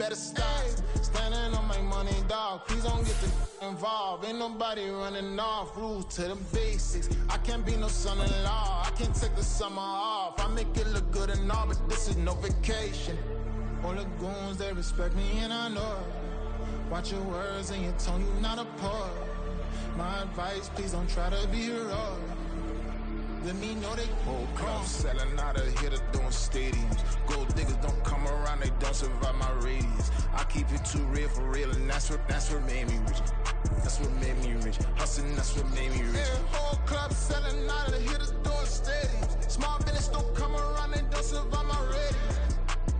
better stop. Standing on my money, dog. Please don't get the involved. Ain't nobody running off. Rules to the basics. I can't be no son-in-law. I can't take the summer off. I make it look good and all, but this is no vacation. All the goons, they respect me and I know it. Watch your words and your tone, you not a poet. My advice, please don't try to be heroic. Let me know they whole club selling out of here to doing stadiums. Gold diggers don't come around, they don't survive my radius. I keep it too real for real, and that's what made me rich. That's what made me rich. Hustling, that's what made me rich. Yeah, whole club selling out of here to doing stadiums. Small business don't come around, they don't survive my radius.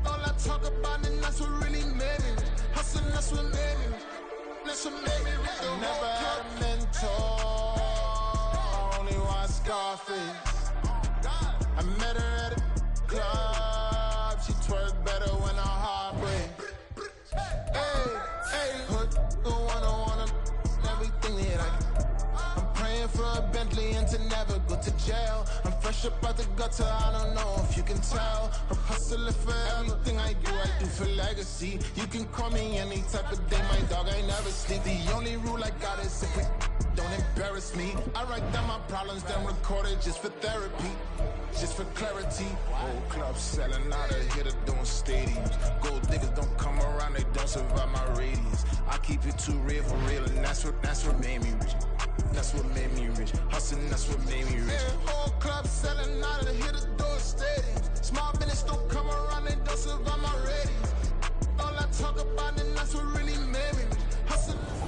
All I talk about, and that's what really made me rich. Hustling, that's what made me rich. That's what made me rich. I never had a mentor. Scarface. I met her at a club. She twerk better when her heart breaks. Hey, put the one everything that I'm praying for a Bentley and to never go to jail. I'm fresh up out the gutter, I don't know if you can tell. I'm hustling for everything I do for legacy. You can call me any type of day, my dog, I never sleep. The only rule I got is if we don't embarrass me. I write down my problems, then record it just for therapy, just for clarity. Whole club selling out of here to doing stadiums. Gold diggers don't come around, they don't survive my radius. I keep it too real for real, and that's what made me rich. That's what made me rich. Hustling, that's what made me rich. Yeah, whole club selling out of here to doing stadiums. Small business don't come around, they don't survive my radius. All I talk about, and that's what really made me rich.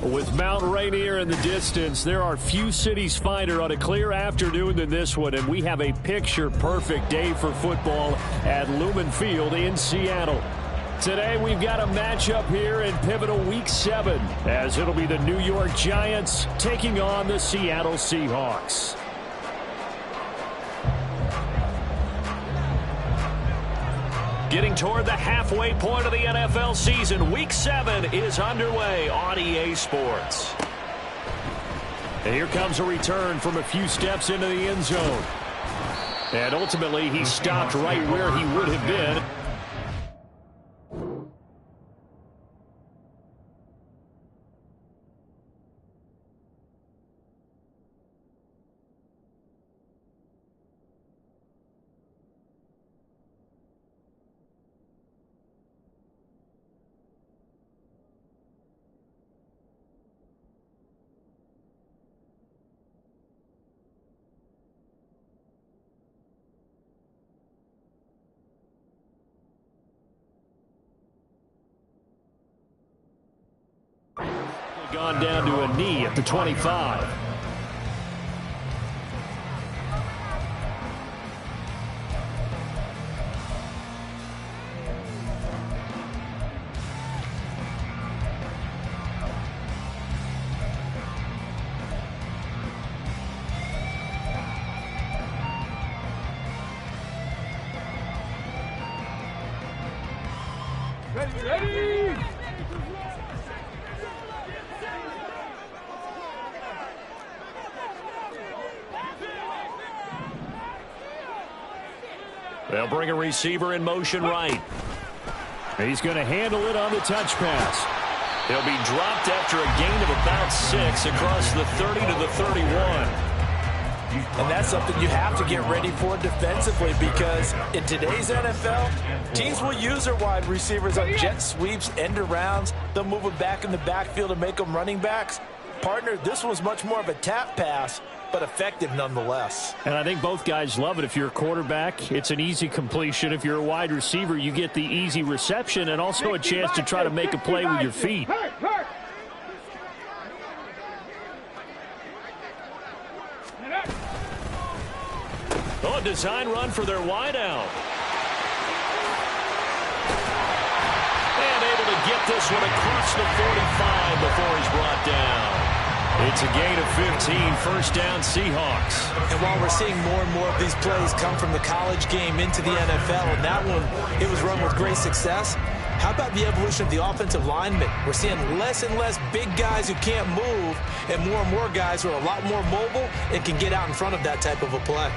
With Mount Rainier in the distance, there are few cities finer on a clear afternoon than this one, and we have a picture-perfect day for football at Lumen Field in Seattle. Today, we've got a matchup here in pivotal Week 7, as it'll be the New York Giants taking on the Seattle Seahawks. Getting toward the halfway point of the NFL season, Week 7 is underway on EA Sports. And here comes a return from a few steps into the end zone. And ultimately, he stopped right where he would have been. Gone down to a knee at the 25. Ready! They'll bring a receiver in motion right. He's going to handle it on the touch pass. He'll be dropped after a gain of about 6 across the 30 to the 31. And that's something you have to get ready for defensively, because in today's NFL, teams will use their wide receivers on jet sweeps, end arounds. They'll move them back in the backfield and make them running backs. Partner, this was much more of a tap pass, but effective nonetheless. And I think both guys love it. If you're a quarterback, it's an easy completion. If you're a wide receiver, you get the easy reception and also a chance to try to make a play with your feet. Oh, a design run for their wideout. And able to get this one across the 45 before he's brought down. It's a gain of 15, first down Seahawks. And while we're seeing more and more of these plays come from the college game into the NFL, and that one, it was run with great success, how about the evolution of the offensive linemen? We're seeing less and less big guys who can't move, and more guys who are a lot more mobile and can get out in front of that type of a play.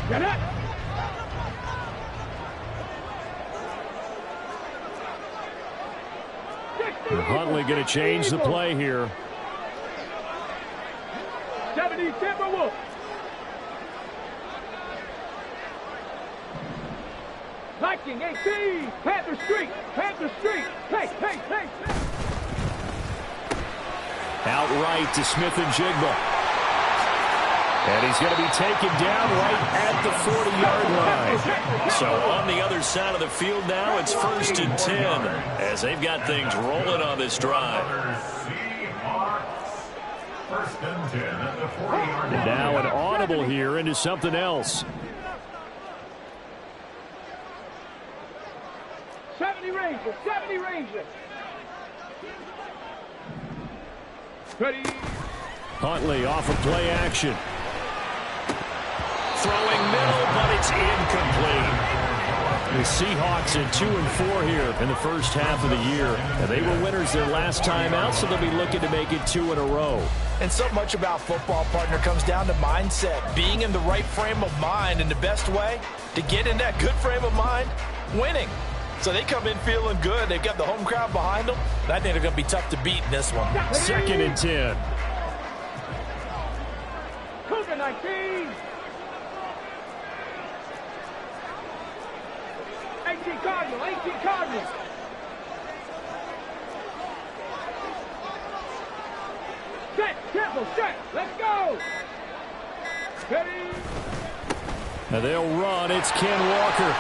Get it. Huntley going to change the play here. 70 Timberwolves. Viking 18. Panther Street. Panther Street. Hey, hey, hey. Outright to Smith and Jigba. And he's going to be taken down right at the 40-yard line. So on the other side of the field now, it's 1st and 10 as they've got things rolling on this drive. First and 10 at the 40-yard line. Now an audible here into something else. 70 Rangers. 70 Rangers. Ready. Huntley off of play action. Throwing middle, but it's incomplete. The Seahawks at 2-4 here in the first half of the year. And they were winners their last time out, so they'll be looking to make it 2 in a row. And so much about football, partner, comes down to mindset. Being in the right frame of mind, and the best way to get in that good frame of mind, winning. So they come in feeling good. They've got the home crowd behind them. And I think they're going to be tough to beat in this one. 2nd and 10. Cougar 19. 18 Cardinal. 18 Cardinal. Set. Temple. Set. Let's go. Ready. Now they'll run. It's Ken Walker.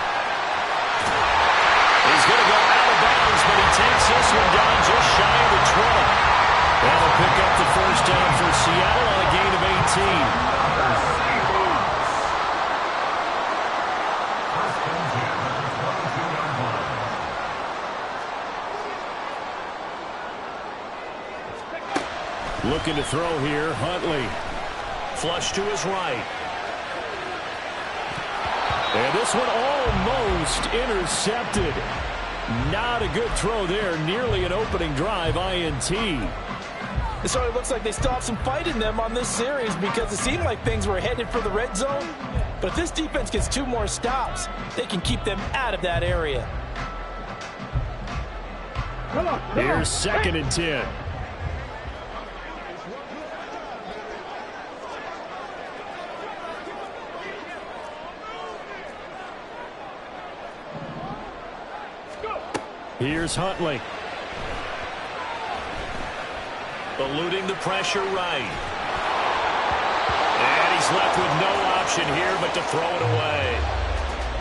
He's going to go out of bounds, but he takes this one down just shy of the 20. That'll pick up the first down for Seattle on a gain of 18. Looking to throw here, Huntley. Flush to his right. And this one almost intercepted. Not a good throw there. Nearly an opening drive INT. It sort of looks like they still have some fight in them on this series because it seemed like things were headed for the red zone. But if this defense gets 2 more stops, they can keep them out of that area. Here's 2nd and 10. Here's Huntley. Eluding the pressure right. And he's left with no option here but to throw it away.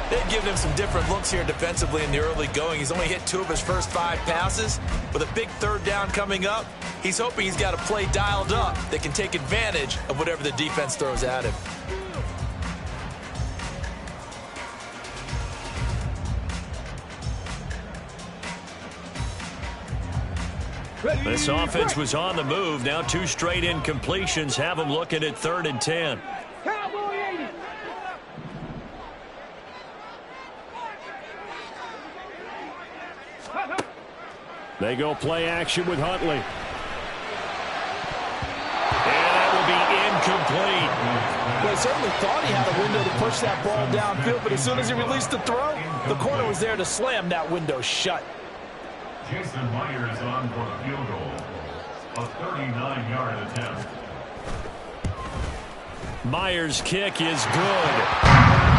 They've given him some different looks here defensively in the early going. He's only hit 2 of his first 5 passes. With a big 3rd down coming up, he's hoping he's got a play dialed up that can take advantage of whatever the defense throws at him. This offense was on the move. Now 2 straight incompletions have them looking at 3rd and 10. Cowboy 80. They go play action with Huntley. And that will be incomplete. Well, he certainly thought he had a window to push that ball downfield, but as soon as he released the throw, the corner was there to slam that window shut. Jason Myers on for the field goal. A 39-yard attempt. Myers' kick is good.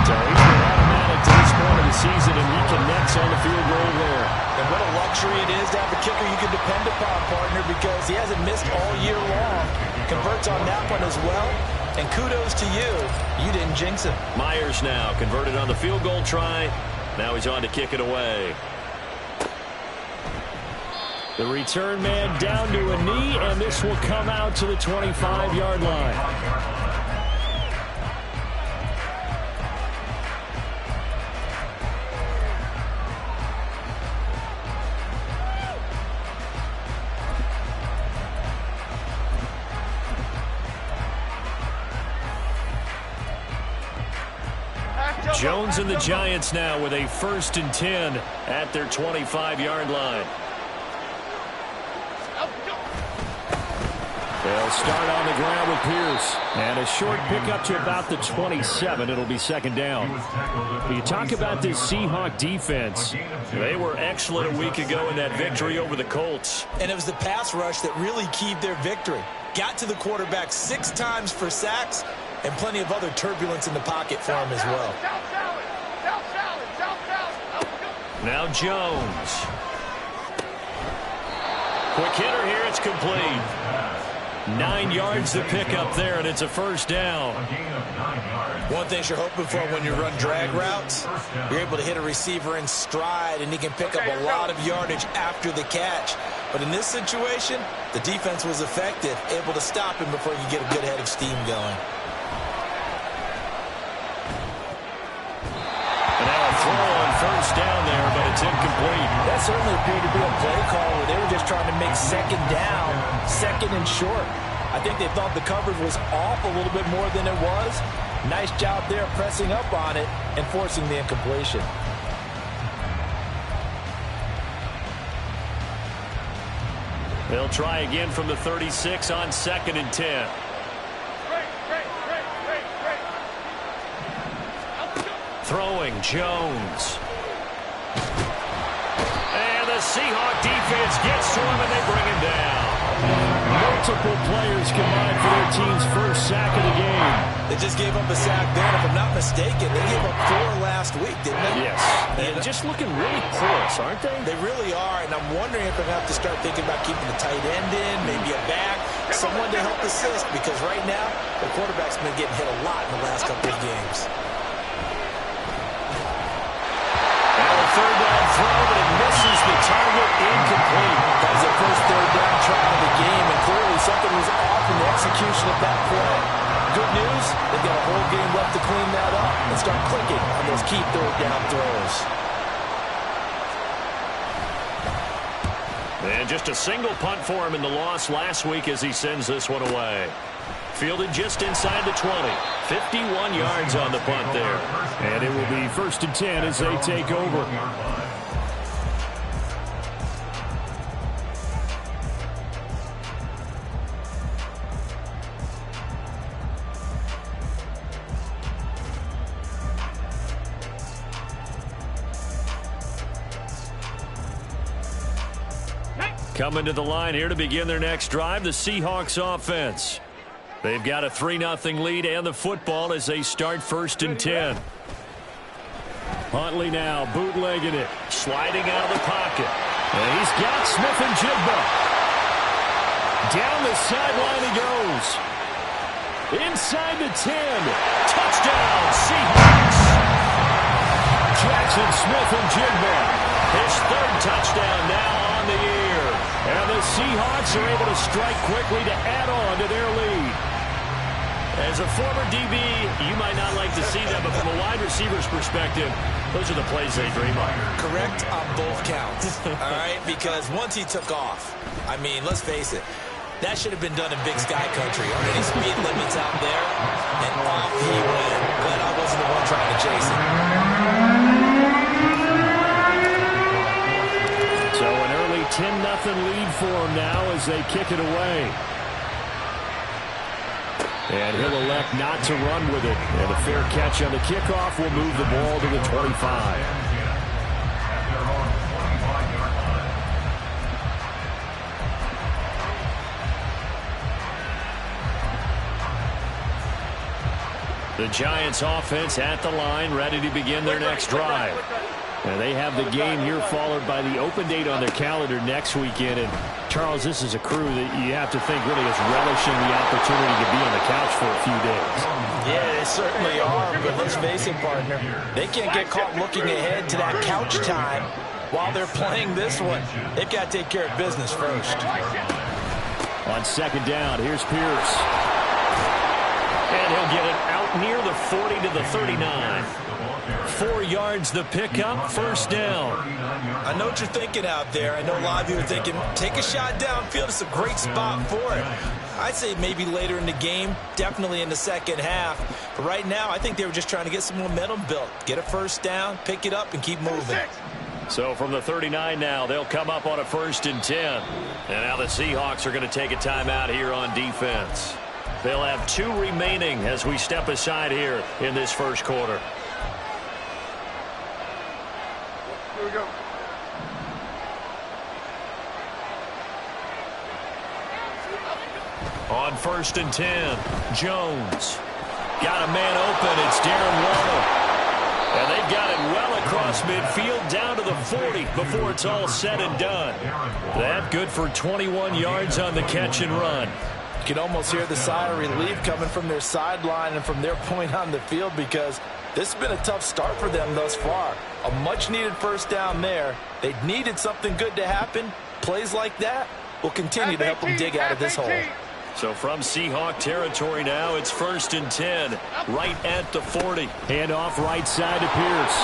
So he's been automatic to this point of the season, and he connects on the field goal there. And what a luxury it is to have a kicker you can depend upon, partner, because he hasn't missed all year long. Converts on that one as well. And kudos to you. You didn't jinx him. Myers now converted on the field goal try. Now he's on to kick it away. The return man down to a knee, and this will come out to the 25-yard line. Jones and the Giants now with a 1st and 10 at their 25-yard line. They'll start on the ground with Pierce. And a short pickup to about the 27. It'll be second down. You talk about this Seahawk defense. They were excellent a week ago in that victory over the Colts. And it was the pass rush that really keyed their victory. Got to the quarterback 6 times for sacks and plenty of other turbulence in the pocket for him as well. Now Jones. Quick hitter here. It's complete. 9 yards to pick up there, and it's a first down. One thing you're hoping for when you run drag routes, you're able to hit a receiver in stride, and he can pick up a lot of yardage after the catch. But in this situation, the defense was effective, able to stop him before he could get a good head of steam going. And now a throw on first down there, but it's incomplete. That certainly appeared to be a play call where they were just trying to make second down, second and short. I think they thought the coverage was off a little bit more than it was. Nice job there pressing up on it and forcing the incompletion. They'll try again from the 36 on 2nd and 10. Throwing Jones. And the Seahawk defense gets to him and they bring him down. Multiple players combined for their team's first sack of the game. They just gave up a sack there. If I'm not mistaken, they gave up 4 last week, didn't they? Yes. And just looking really close, aren't they? They really are, and I'm wondering if they're going to have to start thinking about keeping the tight end in, maybe a back, someone to help assist, because right now, the quarterback's been getting hit a lot in the last couple of games. Third down throw, but it misses the target, incomplete. That was their first third down try of the game, and clearly something was off in the execution of that play. Good news, they've got a whole game left to clean that up and start clicking on those key third down throws. And just a single punt for him in the loss last week as he sends this one away. Fielded just inside the 20. 51 yards on the punt there. And it will be 1st and 10 as they take over. Coming to the line here to begin their next drive, the Seahawks offense. They've got a 3-0 lead and the football as they start 1st and 10. Huntley now bootlegging it, sliding out of the pocket. And he's got Smith and Jigba. Down the sideline he goes. Inside the 10. Touchdown, Seahawks. Jackson Smith and Jigba. His 3rd touchdown now on the year. And the Seahawks are able to strike quickly to add on to their lead. As a former DB, you might not like to see that, but from a wide receiver's perspective, those are the plays they dream of. Correct on both counts, all right? Because once he took off, I mean, let's face it, that should have been done in Big Sky Country. Aren't any speed limits out there? And off he went. Glad I wasn't the one trying to chase him. So an early 10-0 lead for him now as they kick it away. And he'll elect not to run with it. And a fair catch on the kickoff will move the ball to the 25. The Giants offense at the line, ready to begin their next drive. And they have the game here followed by the open date on their calendar next weekend. And Charles, this is a crew that you have to think really is relishing the opportunity to be on the couch for a few days. Yeah, they certainly are, but let's face it, partner. They can't get caught looking ahead to that couch time while they're playing this one. They've got to take care of business first. On 2nd down, here's Pierce. And he'll get it out near the 40 to the 39. 4 yards the pickup, 1st down. I know what you're thinking out there. I know a lot of you are thinking, take a shot downfield. It's a great spot for it. I'd say maybe later in the game, definitely in the second half. But right now, I think they were just trying to get some momentum built. Get a 1st down, pick it up, and keep moving. So from the 39 now, they'll come up on a 1st and 10. And now the Seahawks are going to take a timeout here on defense. They'll have 2 remaining as we step aside here in this first quarter. Here we go. On 1st and 10, Jones. Got a man open. It's Darren Waller. And they've got it well across midfield down to the 40 before it's all said and done. That good for 21 yards on the catch and run. You can almost hear the sigh of relief coming from their sideline and from their point on the field because this has been a tough start for them thus far. A much-needed first down there. They needed something good to happen. Plays like that will continue to help them dig out of this hole. So from Seahawk territory now, it's 1st and 10, right at the 40. Hand off right side to Pierce.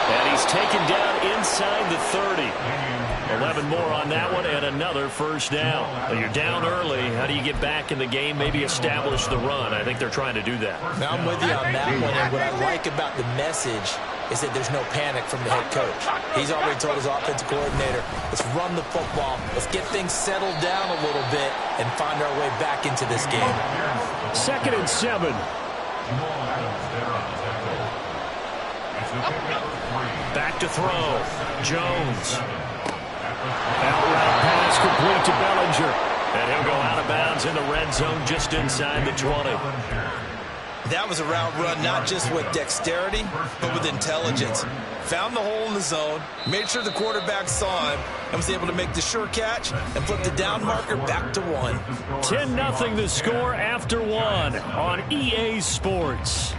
And he's taken down inside the 30. 11 more on that one and another first down. Well, you're down early. How do you get back in the game, maybe establish the run? I think they're trying to do that. Now I'm with you on that one, and what I like about the message is that there's no panic from the head coach. He's already told his offensive coordinator, let's run the football, let's get things settled down a little bit and find our way back into this game. 2nd and 7. Back to throw. Jones. Out route pass complete to Bellinger. And he'll go out of bounds in the red zone just inside the 20. That was a route run not just with dexterity, but with intelligence. Found the hole in the zone, made sure the quarterback saw him, and was able to make the sure catch and flip the down marker back to 1. 10-0 the score after 1 on EA Sports.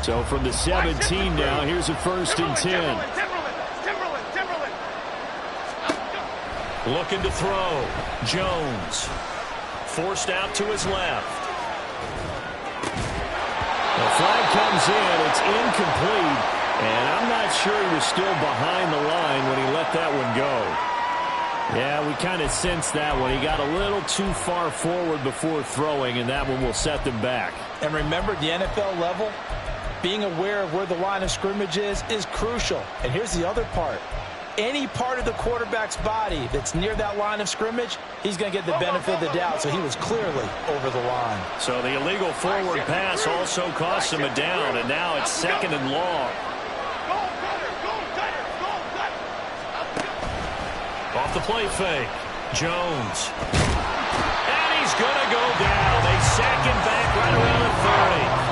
So from the 17 now, here's a 1st and 10. Looking to throw. Jones. Forced out to his left. The flag comes in. It's incomplete. And I'm not sure he was still behind the line when he let that one go. Yeah, we kind of sensed that one. He got a little too far forward before throwing, and that one will set them back. And remember, the NFL level, being aware of where the line of scrimmage is crucial. And here's the other part. Any part of the quarterback's body that's near that line of scrimmage, he's going to get the benefit of the doubt, so he was clearly over the line. So the illegal forward pass also cost him a down, and now it's 2nd and long. Off the play fake. Jones. And he's going to go down. They sack him back right around the 30.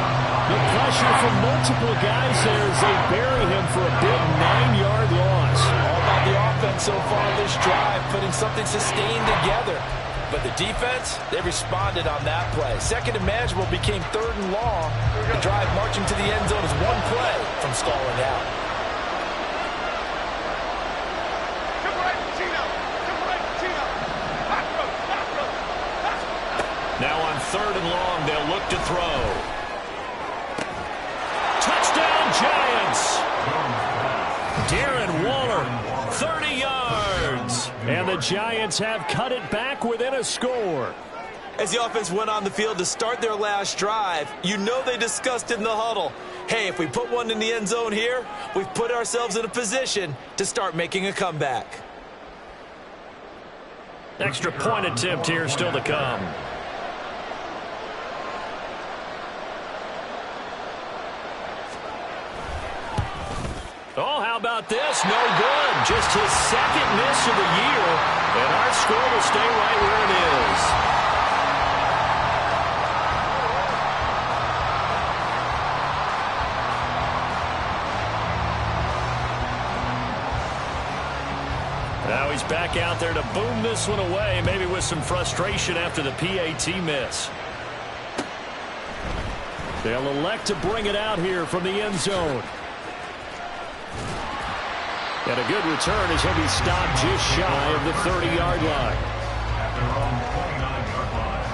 The pressure from multiple guys there as they bury him for a big 9-yard loss. All about the offense so far this drive, putting something sustained together. But the defense, they responded on that play. 2nd and manageable became 3rd and long. The drive marching to the end zone is one play from stalling out. Now on 3rd and long, they'll look to throw. Touchdown, Giants! Darren Waller, 30 yards. And the Giants have cut it back within a score. As the offense went on the field to start their last drive, you know they discussed in the huddle, hey, if we put one in the end zone here, we've put ourselves in a position to start making a comeback. Extra point attempt here still to come. Oh, how about this? No good. Just his 2nd miss of the year. And our score will stay right where it is. Now he's back out there to boom this one away, maybe with some frustration after the PAT miss. They'll elect to bring it out here from the end zone. And a good return as he'll be stopped just shy of the 30-yard line. At their own 29-yard line.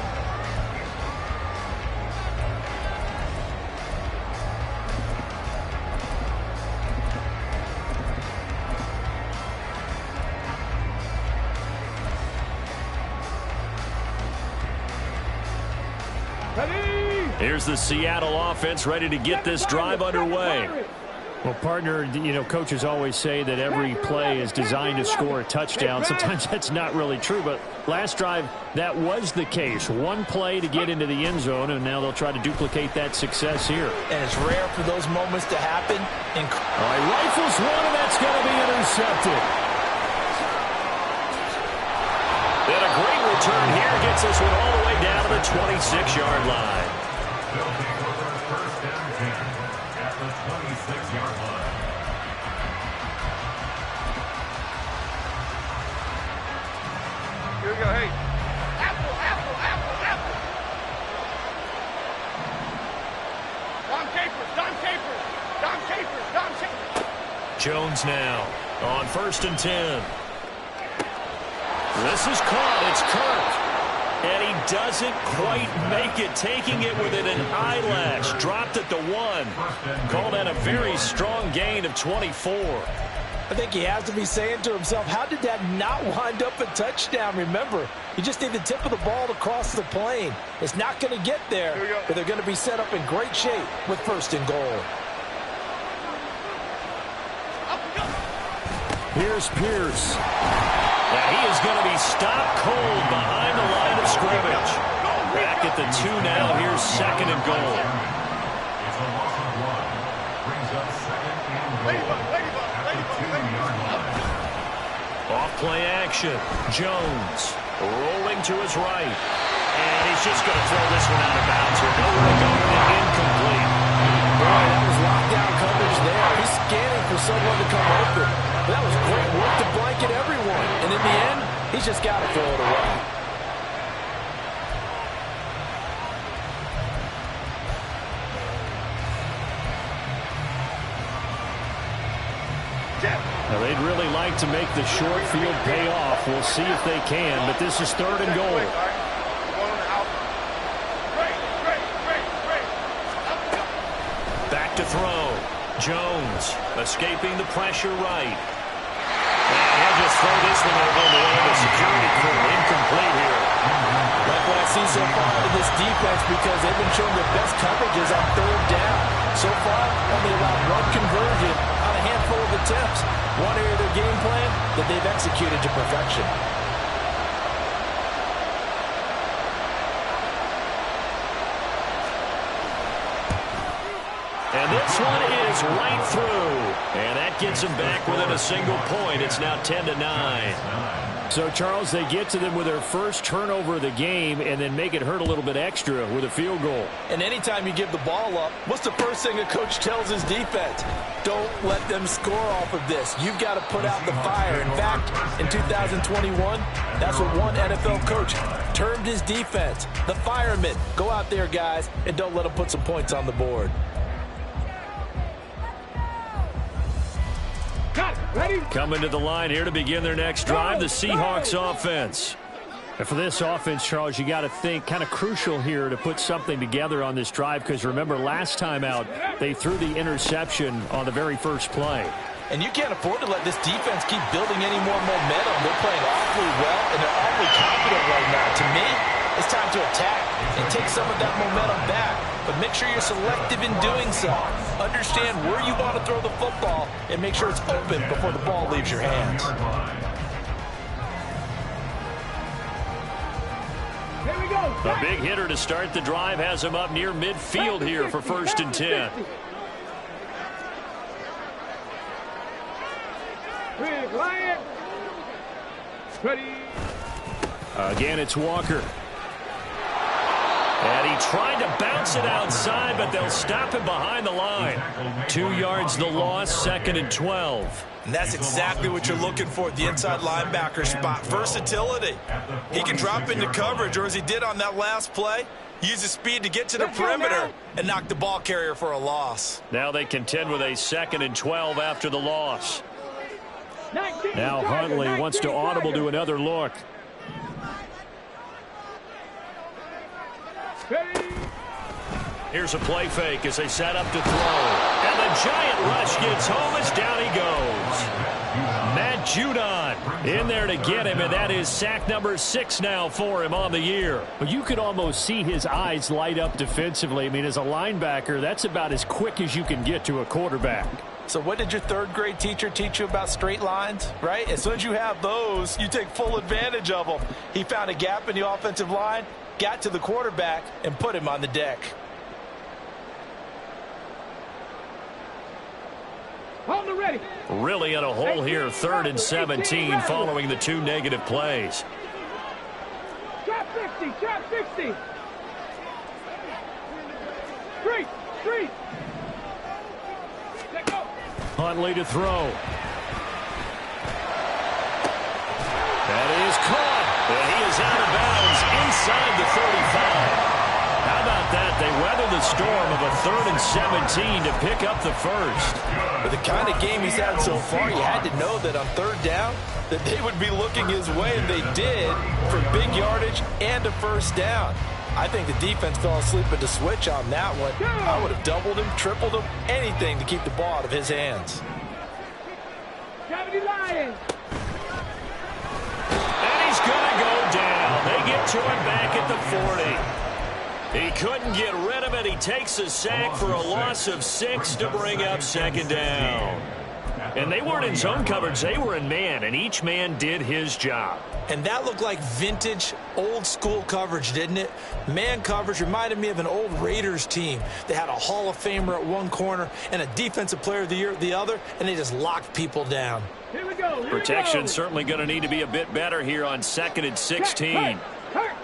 Here's the Seattle offense ready to get this drive underway. Well, partner, you know, coaches always say that every play is designed to score a touchdown. Sometimes that's not really true, but last drive, that was the case. One play to get into the end zone, and now they'll try to duplicate that success here. And it's rare for those moments to happen. All right, rifles one, and that's going to be intercepted. And a great return here gets this one all the way down to the 26-yard line. Here we go, hey. Apple, apple, apple, apple. Don Capers, Don Capers, Don Capers, Don Capers. Jones now on 1st and 10. This is caught. It's Kirk. And he doesn't quite make it, taking it within an eyelash. Dropped at the 1. Called that a very strong gain of 24. I think he has to be saying to himself, how did that not wind up a touchdown? Remember, you just need the tip of the ball to cross the plane. It's not going to get there, but they're going to be set up in great shape with 1st and goal. Here's Pierce. Now he is going to be stopped cold behind the line of scrimmage. Back at the 2 now. Here's 2nd and goal. It's a loss of 1. Brings up 2nd and goal. Off play action. Jones rolling to his right. And he's just going to throw this one out of bounds here. Nowhere to go. Incomplete. Boy, that was lockdown coverage there. He's scanning for someone to come open. That was great work to blanket everyone. And in the end, he's just got to throw it away. Now, they'd really like to make the short field pay off. We'll see if they can, but this is 3rd and goal. Back to throw. Jones escaping the pressure right. And he'll just throw this one over the way of the security crew. Incomplete here. Like what I see so far out of this defense, because they've been showing their best coverages on 3rd down. So far, only allowed 1 conversion on a handful of attempts. One area of their game plan that they've executed to perfection. And this one is right through. And that gets them back within a single point. It's now 10-9. So, Charles, they get to them with their first turnover of the game and then make it hurt a little bit extra with a field goal. And anytime you give the ball up, what's the first thing a coach tells his defense? Don't let them score off of this. You've got to put out the fire. In fact, in 2021, that's what one NFL coach termed his defense. The firemen. Go out there, guys, and don't let them put some points on the board. Coming to the line here to begin their next drive, the Seahawks offense. And for this offense, Charles, you got to think kind of crucial here to put something together on this drive, because remember last time out they threw the interception on the very first play. And you can't afford to let this defense keep building any more momentum. They're playing awfully well, and they're awfully confident right now. To me, it's time to attack and take some of that momentum back. But make sure you're selective in doing so. Understand where you want to throw the football and make sure it's open before the ball leaves your hands. Here we go. A big hitter to start the drive has him up near midfield here for 1st and 10. Big Lion. Ready. Again, it's Walker. And he tried to bounce it outside, but they'll stop him behind the line. 2 yards the loss, 2nd and 12. And that's exactly what you're looking for at the inside linebacker spot. Versatility. He can drop into coverage, or as he did on that last play, use his speed to get to the perimeter and knock the ball carrier for a loss. Now they contend with a 2nd and 12 after the loss. Now Huntley wants to audible to another look. Here's a play fake as they set up to throw. And the giant rush gets home as down he goes. Matt Judon in there to get him, and that is sack number 6 now for him on the year. But you could almost see his eyes light up defensively. I mean, as a linebacker, that's about as quick as you can get to a quarterback. So what did your third-grade teacher teach you about straight lines, right? As soon as you have those, you take full advantage of them. He found a gap in the offensive line, got to the quarterback, and put him on the deck. Hold the ready. Really in a hole here, 3rd and 17 following the 2 negative plays. Trap 60, trap 60. Street, street. Let go. Huntley to throw. That is caught. And he is out of bounds inside the 35. How about that? They weather the storm of a 3rd and 17 to pick up the first. With the kind of game he's had so far, you had to know that on 3rd down that they would be looking his way, and they did, for big yardage and a first down. I think the defense fell asleep at the switch on that one. I would have doubled him, tripled him, anything to keep the ball out of his hands. Gravity Lions. And he's going to go down. They get to him back at the 40. He couldn't get rid of it. He takes a sack for a loss of 6 to bring up 2nd down. And they weren't in zone coverage. They were in man, and each man did his job. And that looked like vintage, old-school coverage, didn't it? Man coverage reminded me of an old Raiders team. They had a Hall of Famer at one corner and a Defensive Player of the Year at the other, and they just locked people down. Here we go. Protection certainly going to need to be a bit better here on 2nd and 16. Hurt.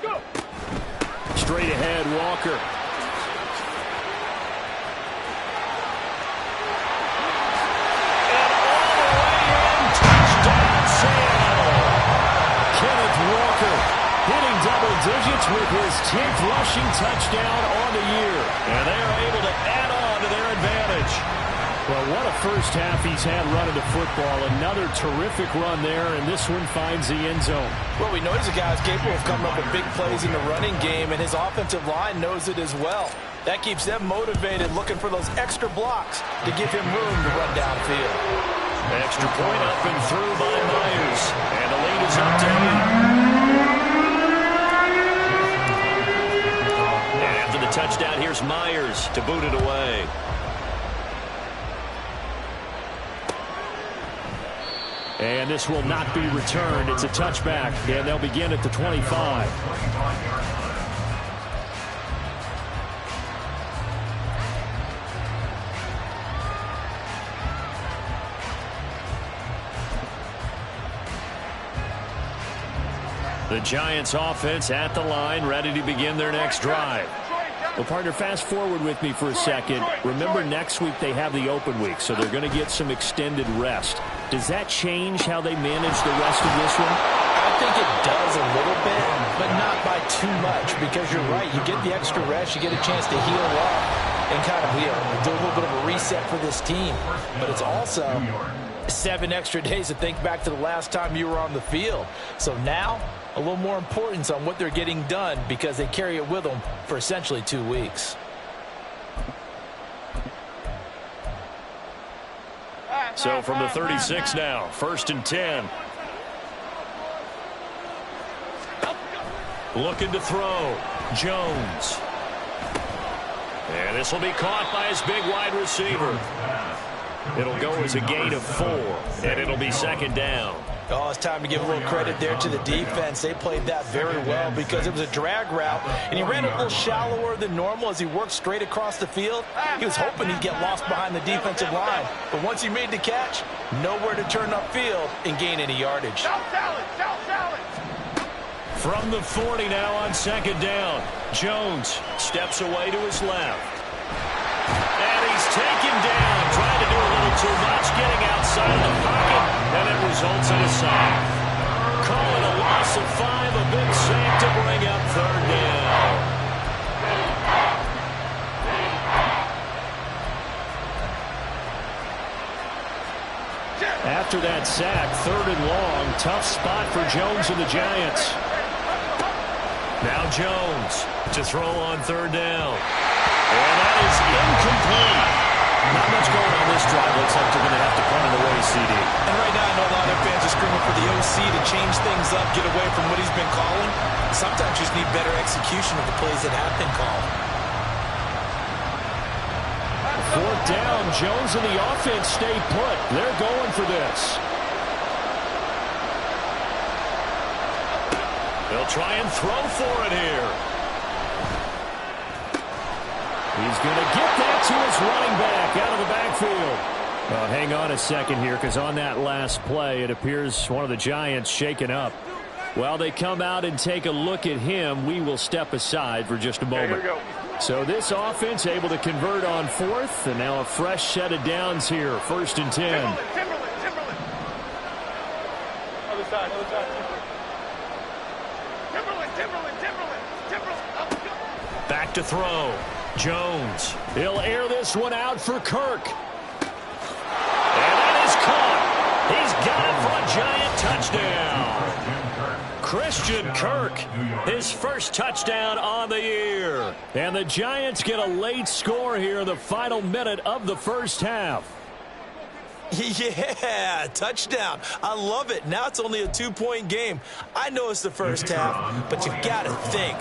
Go. Straight ahead, Walker. Digits with his 10th rushing touchdown on the year. And they are able to add on to their advantage. Well, what a first half he's had running the football. Another terrific run there, and this one finds the end zone. Well, we know he's a guy who's capable of coming up with big plays in the running game, and his offensive line knows it as well. That keeps them motivated, looking for those extra blocks to give him room to run downfield. Extra point up and through by Myers. And the lead is up to 8. Touchdown, here's Myers to boot it away. And this will not be returned. It's a touchback, and they'll begin at the 25. The Giants offense at the line, ready to begin their next drive. Well, partner, fast forward with me for a second. Remember, next week they have the open week, so they're going to get some extended rest. Does that change how they manage the rest of this one? I think it does a little bit, but not by too much, because you're right. You get the extra rest, you get a chance to heal up and kind of do a little bit of a reset for this team. But it's also 7 extra days to think back to the last time you were on the field. So now, a little more importance on what they're getting done because they carry it with them for essentially 2 weeks. So from the 36 now, 1st and 10. Looking to throw. Jones. And this will be caught by his big wide receiver. It'll go as a gain of 4, and it'll be 2nd down. Oh, it's time to give a little credit there to the defense. They played that very well because it was a drag route, and he ran a little shallower than normal as he worked straight across the field. He was hoping he'd get lost behind the defensive line, but once he made the catch, nowhere to turn upfield and gain any yardage. From the 40 now on 2nd down. Jones steps away to his left. And he's taken down, trying to do a little too much, getting outside of the pocket, and it results in a sack. Call it a loss of 5, a big sack to bring up 3rd down. After that sack, 3rd and long, tough spot for Jones and the Giants. Now Jones to throw on 3rd down. And that is incomplete. Not much going on this drive. Looks like they're going to have to punt it away, CD. And right now, I know a lot of fans are screaming for the OC to change things up, get away from what he's been calling. Sometimes you just need better execution of the plays that have been called. Fourth down, Jones and the offense stay put. They're going for this. They'll try and throw for it here. He's going to get that to his running back out of the backfield. Well, hang on a second here, because on that last play, it appears one of the Giants shaken up. While they come out and take a look at him, we will step aside for just a moment. So this offense able to convert on fourth, and now a fresh set of downs here, 1st and 10. Timberland. Other side. Timberland. Back to throw. Jones. He'll air this one out for Kirk. And that is caught. He's got it for a Giant touchdown. Christian Kirk, his first touchdown on the year. And the Giants get a late score here in the final minute of the first half. Yeah, touchdown. I love it. Now it's only a 2-point game. I know it's the first half, but you've got to think.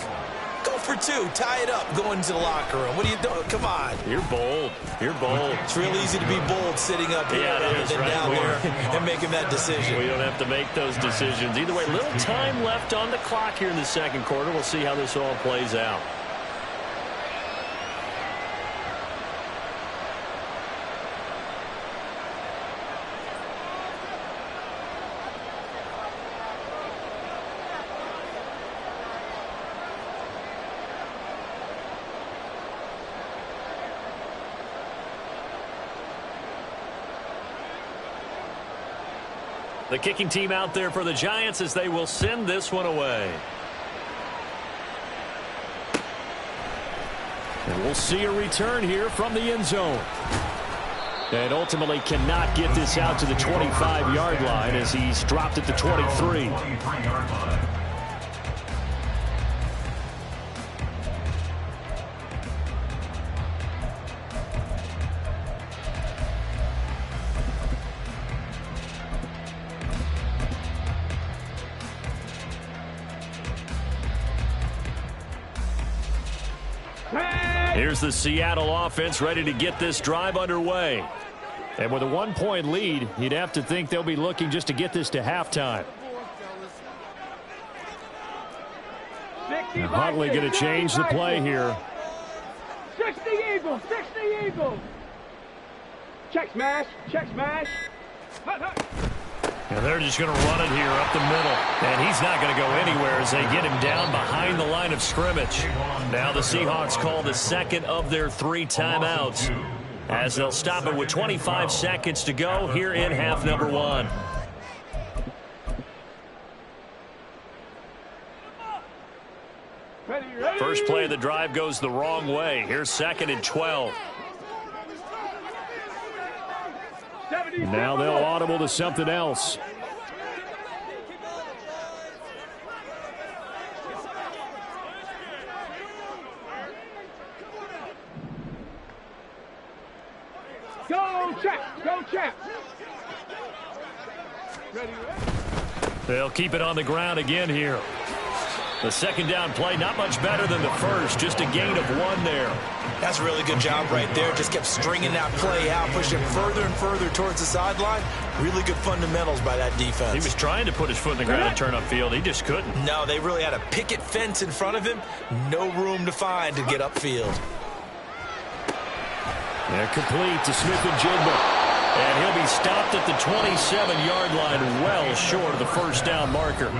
Go for 2. Tie it up. Go into the locker room. What are you doing? Come on. You're bold. It's real easy to be bold sitting up here rather than down there and making that decision. We don't have to make those decisions. Either way, little time left on the clock here in the second quarter. We'll see how this all plays out. The kicking team out there for the Giants as they will send this one away. And we'll see a return here from the end zone. And ultimately cannot get this out to the 25-yard line as he's dropped at the 23. Here's the Seattle offense ready to get this drive underway. And with a 1-point lead, you'd have to think they'll be looking just to get this to halftime. Huntley going to change the play here. 60 Eagles. Check smash. And they're just going to run it here up the middle. And he's not going to go anywhere as they get him down behind the line of scrimmage. Now the Seahawks call the second of their 3 timeouts as they'll stop it with 25 seconds to go here in half number 1. First play of the drive goes the wrong way. Here's 2nd and 12. Now they'll audible to something else. Go, Champ. They'll keep it on the ground again here. The second down play, not much better than the first, just a gain of 1 there. That's a really good job right there. Just kept stringing that play out, pushing further and further towards the sideline. Really good fundamentals by that defense. He was trying to put his foot in the ground and turn upfield. He just couldn't. No, they really had a picket fence in front of him. No room to find to get upfield. They're complete to Smith and Jigba. And he'll be stopped at the 27-yard line, well short of the first down marker.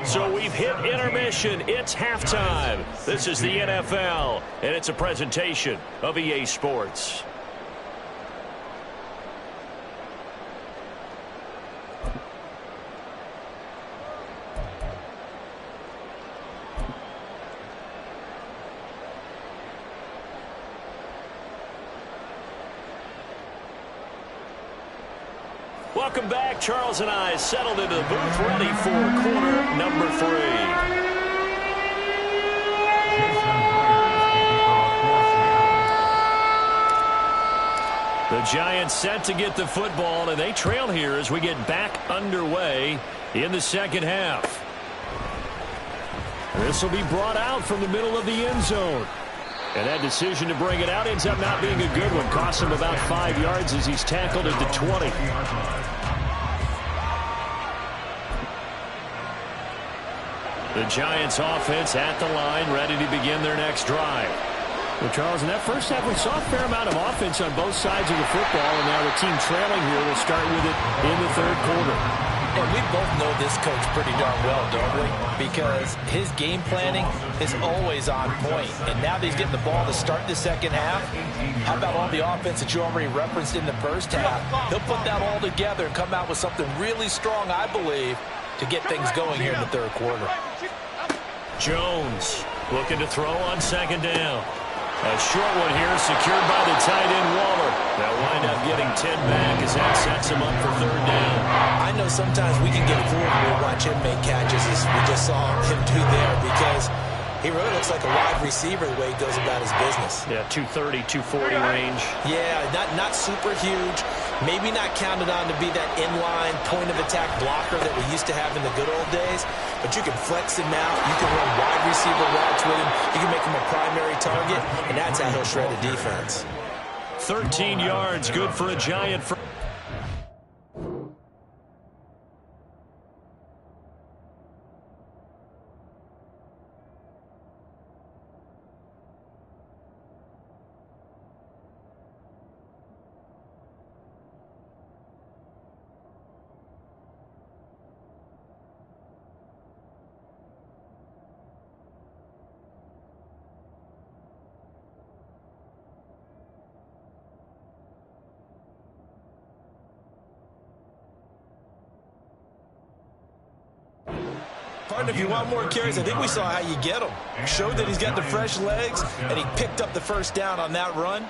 So we've hit intermission. It's halftime. This is the NFL, and it's a presentation of EA Sports. Welcome back. Charles and I settled into the booth, ready for quarter number 3. Giants set to get the football, and they trail here as we get back underway in the second half. This will be brought out from the middle of the end zone. And that decision to bring it out ends up not being a good one. Costs him about 5 yards as he's tackled at the 20. The Giants offense at the line, ready to begin their next drive. Well, Charles, in that first half, we saw a fair amount of offense on both sides of the football, and now the team trailing here will start with it in the third quarter. And we both know this coach pretty darn well, don't we? Because his game planning is always on point. And now that he's getting the ball to start the second half, how about all the offense that you already referenced in the first half? He'll put that all together and come out with something really strong, I believe, to get things going here in the third quarter. Jones looking to throw on second down. A short one here secured by the tight end Waller. They'll wind up getting 10 back as that sets him up for third down. I know sometimes we can get fooled when we watch him make catches as we just saw him do there because he really looks like a wide receiver the way he goes about his business. Yeah, 230, 240 range. Yeah, not super huge. Maybe not counted on to be that inline point-of-attack blocker that we used to have in the good old days. But you can flex him out. You can run wide receiver routes with him. You can make him a primary target, and that's how he'll shred a defense. 13 yards, good for a Giant. Partner, if you want more carries, I think we saw how you get them. Showed that he's got the fresh legs, and he picked up the first down on that run.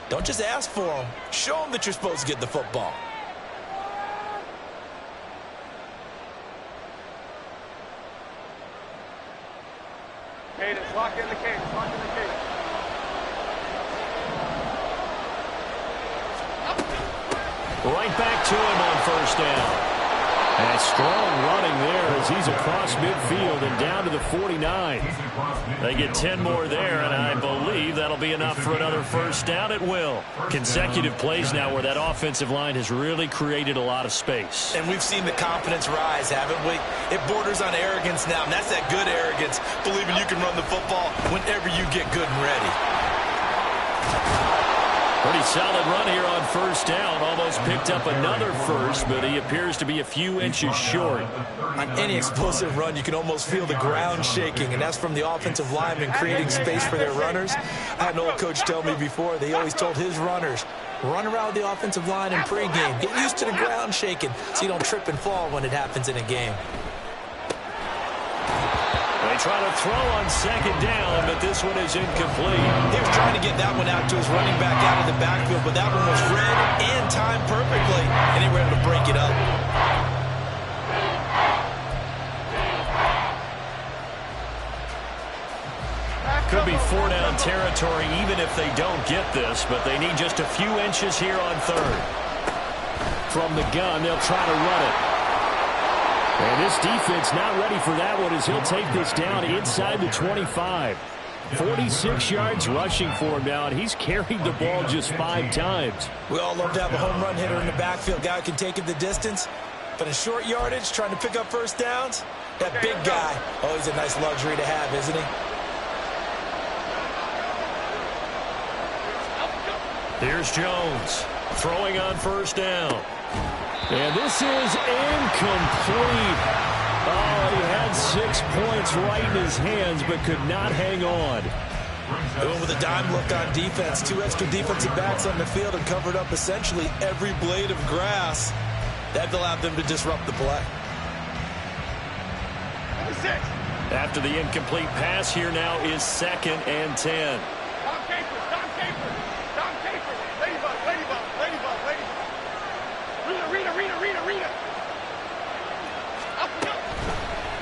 Don't just ask for him. Show him that you're supposed to get the football. Cadence, lock in the cadence, lock in the cadence. Right back to him on first down. And strong running there as he's across midfield and down to the 49. They get 10 more there, and I believe that'll be enough for another first down. It will. Consecutive plays now where that offensive line has really created a lot of space. And we've seen the confidence rise, haven't we? It borders on arrogance now, and that's that good arrogance, believing you can run the football whenever you get good and ready. Pretty solid run here on first down. Almost picked up another first, but he appears to be a few inches short. On any explosive run, you can almost feel the ground shaking, and that's from the offensive linemen creating space for their runners. I had an old coach tell me before, they always told his runners, run around the offensive line in pregame. Get used to the ground shaking so you don't trip and fall when it happens in a game. They try to throw on second down, but this one is incomplete. He was trying to get that one out to his running back out of the backfield, but that one was read and timed perfectly, and they were able to break it up. Could be 4-down territory even if they don't get this, but they need just a few inches here on third. From the gun, they'll try to run it. And this defense not ready for that one as he'll take this down inside the 25. 46 yards rushing for him now, and he's carried the ball just 5 times. We all love to have a home run hitter in the backfield. Guy who can take it the distance. But in short yardage, trying to pick up first downs, that big guy, oh, he's a nice luxury to have, isn't he? Here's Jones throwing on first down. And this is incomplete. Oh, he had 6 points right in his hands, but could not hang on. Going with a dime look on defense. 2 extra defensive backs on the field and covered up essentially every blade of grass. That allowed them to disrupt the play. After the incomplete pass, here now is 2nd and 10.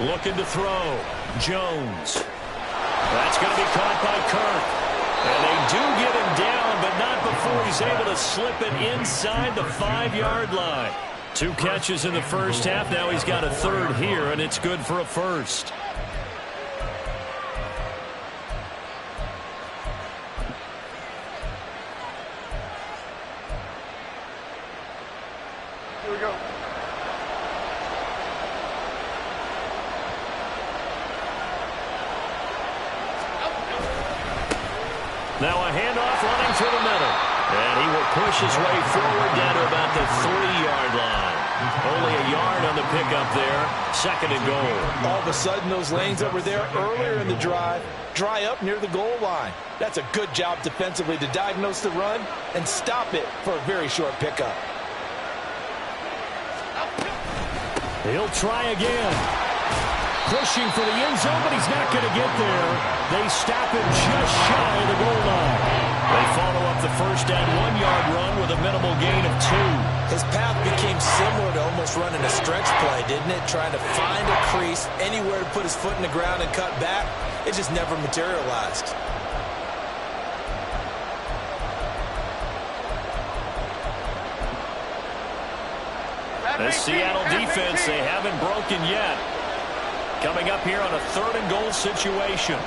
Looking to throw. Jones. That's going to be caught by Kirk. And they do get him down, but not before he's he's able to slip it inside the 5-yard line. 2 catches in the first half. Now he's got a third here, and it's good for a first. Here we go. Now a handoff running through the middle. And he will push his way forward down to about the 3-yard line. Only a yard on the pickup there. 2nd and goal. All of a sudden, those lanes that were there earlier in the drive dry up near the goal line. That's a good job defensively to diagnose the run and stop it for a very short pickup. He'll try again. Pushing for the end zone, but he's not going to get there. They stop him just shy of the goal line. They follow up the first down 1-yard run with a minimal gain of 2. His path became similar to almost running a stretch play, didn't it? Trying to find a crease, anywhere to put his foot in the ground and cut back. It just never materialized. The Seattle defense, they haven't broken yet. Coming up here on a 3rd and goal situation.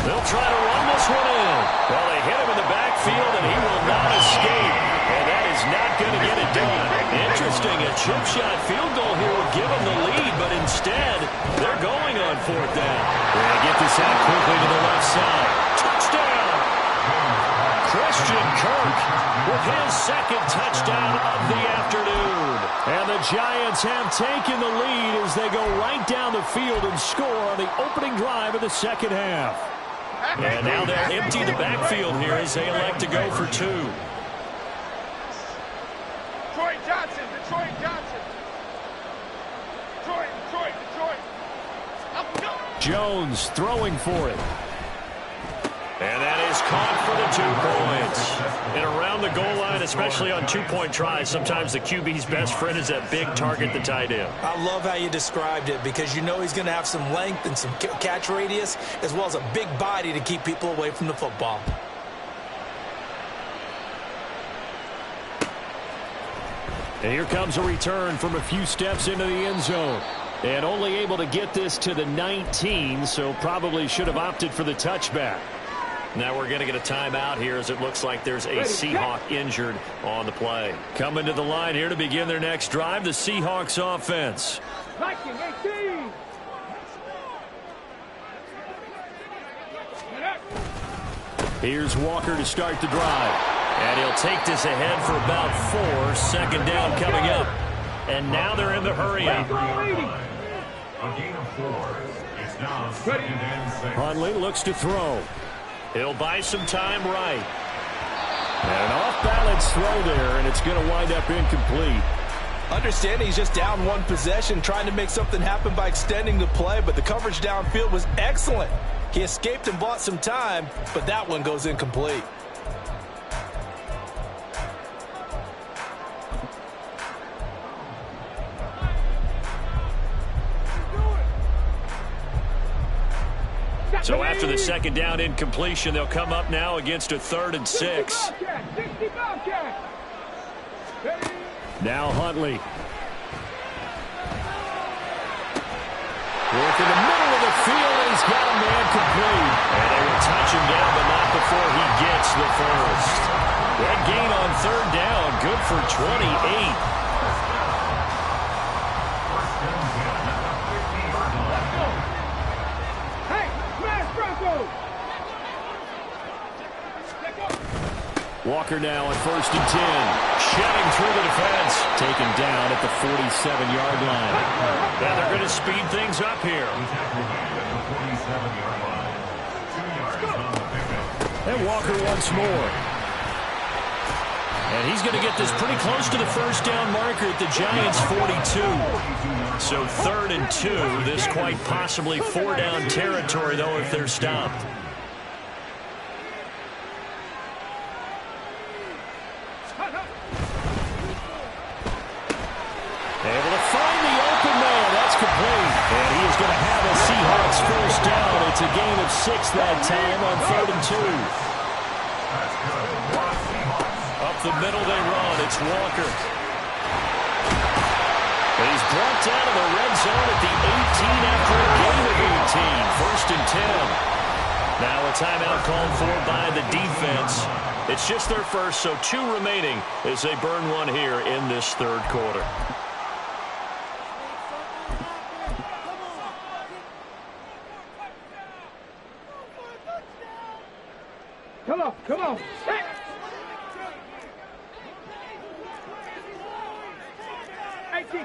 They'll try to run this one in. Well, they hit him in the backfield, and he will not escape. And that is not going to get it done. Interesting, a chip shot field goal here will give them the lead, but instead, they're going on 4th down. They get this out quickly to the left side. Touchdown! Christian Kirk with his 2nd touchdown of the afternoon. And the Giants have taken the lead as they go right down the field and score on the opening drive of the 2nd half. And now they'll empty the backfield here as they elect to go for 2. Detroit Johnson, Detroit Johnson. Detroit. Up we go. Jones throwing for it. And that is caught for the 2 points. And around the goal line, especially on 2-point tries, sometimes the QB's best friend is that big target, the tight end. I love how you described it because you know he's going to have some length and some catch radius as well as a big body to keep people away from the football. And here comes a return from a few steps into the end zone. And only able to get this to the 19, so probably should have opted for the touchback. Now we're going to get a timeout here as it looks like there's a Seahawk injured on the play. Coming to the line here to begin their next drive, the Seahawks offense. Viking 18. Here's Walker to start the drive. And he'll take this ahead for about 4. 2nd down coming up. And now they're in the hurry up. A gain of 4. It's now 2nd and 6. Huntley looks to throw. He'll buy some time right. And an off-balance throw there, and it's going to wind up incomplete. Understanding he's just down 1 possession, trying to make something happen by extending the play, but the coverage downfield was excellent. He escaped and bought some time, but that one goes incomplete. So after the 2nd down incompletion, they'll come up now against a 3rd and 6. Now Huntley. Work in the middle of the field, and he's got a man complete. And they will touch him down, but not before he gets the first. That gain on 3rd down, good for 28. Walker now at 1st and 10. Shedding through the defense. Taken down at the 47-yard line. And they're going to speed things up here. And Walker once more. And he's going to get this pretty close to the 1st down marker at the Giants' 42. So 3rd and 2. This quite possibly 4-down territory, though, if they're stopped. Able to find the open man. That's complete. And he is going to have a Seahawks 1st down. It's a gain of 6 that time on 3rd and 2. Up the middle they run. It's Walker. He's brought down to the red zone at the 18 after a gain of 18. First and 10. Now a timeout called for by the defense. It's just their first, so 2 remaining as they burn one here in this third quarter. Come on. Hey.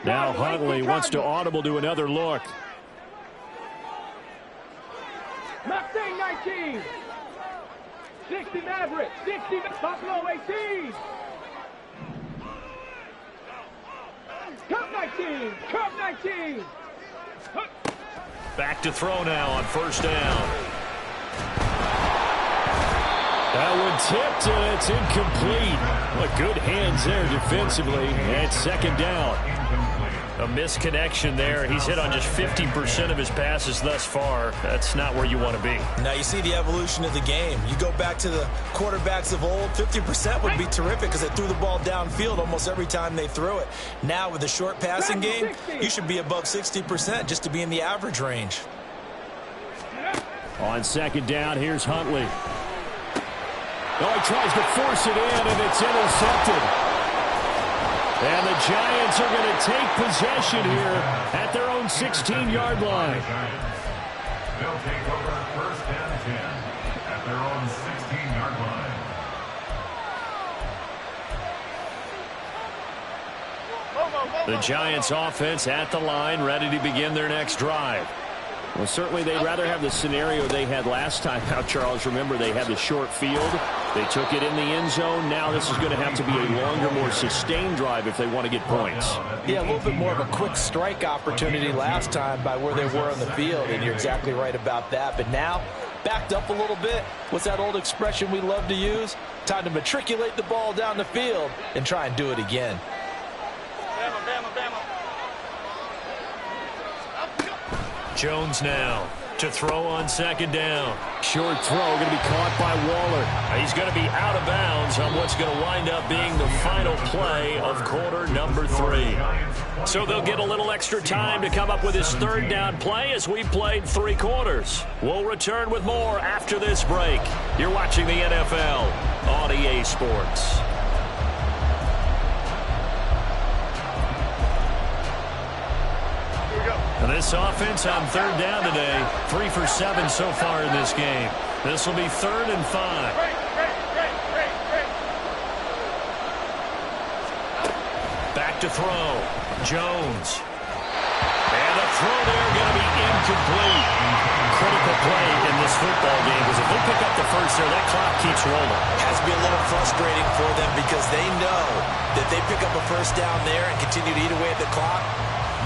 Now Huntley wants to audible to another look. Mustang 19. 60 Maverick. 60 Buffalo 18. Cup 19. Cup 19. Back to throw now on first down. That one tipped, and it's incomplete. Well, good hands there defensively. And second down. A misconnection there. He's hit on just 50% of his passes thus far. That's not where you want to be. Now you see the evolution of the game. You go back to the quarterbacks of old, 50% would be terrific because they threw the ball downfield almost every time they threw it. Now with the short passing game, you should be above 60% just to be in the average range. On second down, here's Huntley. Oh, he tries to force it in, and it's intercepted. And the Giants are going to take possession here at their own 16-yard line. They'll take over first and 10 at their own 16-yard line. The Giants offense at the line, ready to begin their next drive. Well, certainly they'd rather have the scenario they had last time out, Charles. Remember, they had the short field. They took it in the end zone. Now this is going to have to be a longer, more sustained drive if they want to get points. Yeah, a little bit more of a quick strike opportunity last time by where they were on the field, and you're exactly right about that. But now, backed up a little bit. What's that old expression we love to use? Time to matriculate the ball down the field and try and do it again. Jones now to throw on second down. Short throw going to be caught by Waller. He's going to be out of bounds on what's going to wind up being the final play of quarter number 3. So they'll get a little extra time to come up with his third down play as we played 3 quarters. We'll return with more after this break. You're watching the NFL on EA Sports. And this offense on third down today, 3 for 7 so far in this game. This will be 3rd and 5. Back to throw. Jones. And the throw there going to be incomplete. Critical play in this football game because if they pick up the first there, that clock keeps rolling. Has to be a little frustrating for them because they know that they pick up a first down there and continue to eat away at the clock.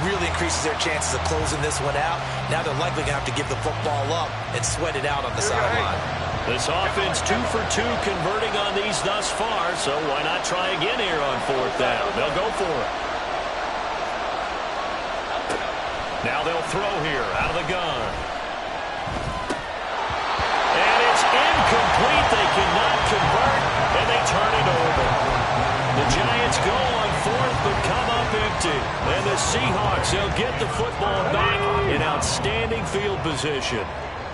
Really increases their chances of closing this one out. Now they're likely going to have to give the football up and sweat it out on the sideline. This offense 2 for 2 converting on these thus far, so why not try again here on 4th down? They'll go for it. Now they'll throw here out of the gun. And it's incomplete. They cannot convert, and they turn it over. The Giants go on 4th, but come up empty. And the Seahawks, they'll get the football back in outstanding field position.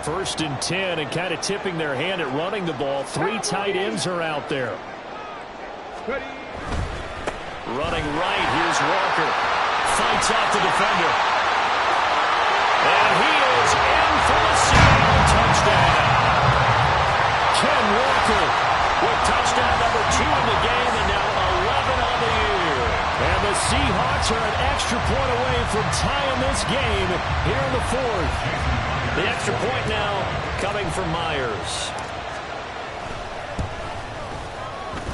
1st and 10, and kind of tipping their hand at running the ball. 3 tight ends are out there. Running right, here's Walker. Fights out the defender. And he is in for the Seattle touchdown. Ken Walker with touchdown number 2 in the game, and now 11 on the year. And the Seahawks are an extra point away from tying this game here in the 4th. The extra point now coming from Myers.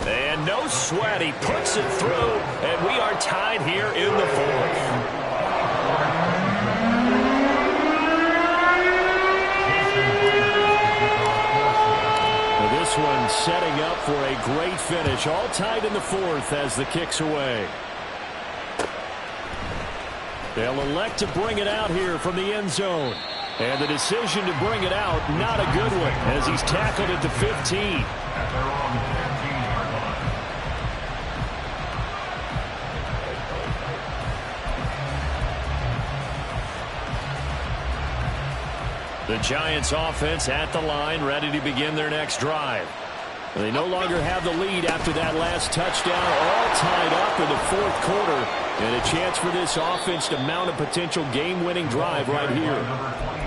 And no sweat. He puts it through, and we are tied here in the 4th. This one setting up for a great finish. All tied in the 4th as the kick's away. They'll elect to bring it out here from the end zone. And the decision to bring it out, not a good one, as he's tackled at the 15. The Giants offense at the line, ready to begin their next drive. They no longer have the lead after that last touchdown, all tied up in the fourth quarter. And a chance for this offense to mount a potential game-winning drive right here.